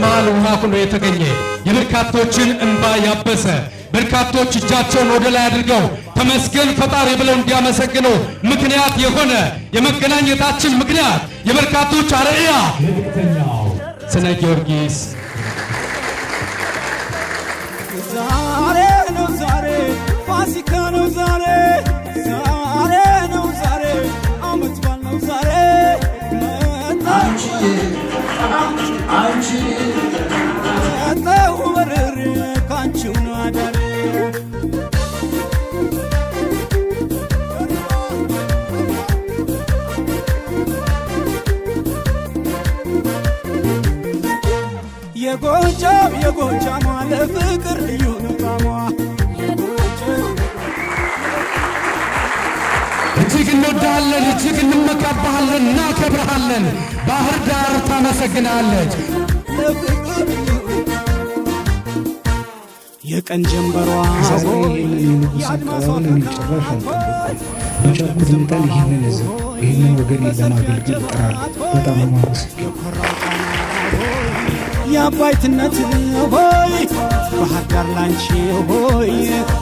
መሃል ውሃ ሆኖ የተገኘ የበርካቶችን እንባ ያበሰ በርካቶች እጃቸውን ወደ ላይ አድርገው ተመስገን ፈጣሪ ብለው እንዲያመሰግኑ ምክንያት የሆነ የመገናኘታችን ምክንያት የበርካቶች አርአያ ስነ ጊዮርጊስ ዛሬ ነው ዛሬ ፋሲካ ነው ዛሬ ዛሬ ነው ዛሬ ዓመት በዓል ነው ዛሬ አንቺ አጣው ወረር ካንቺው ነው አዳር የጎጃም ለፍቅር ልዩ ነው ጣሟ እጅግ እንወዳለን እጅግ እንመካባለን እናከብርሃለን ባህር ዳር ታመሰግናለች የቀን ጀንበሯ ያድማሷን በቻልኩት መጠን ይህንን ወገን ለማገልገል እጥራለሁ። በጣም አመሰግናለሁ። የአባይትነት ሆይ ባህር ዳር ላንቺ ሆይ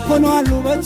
ሆኗል ውበት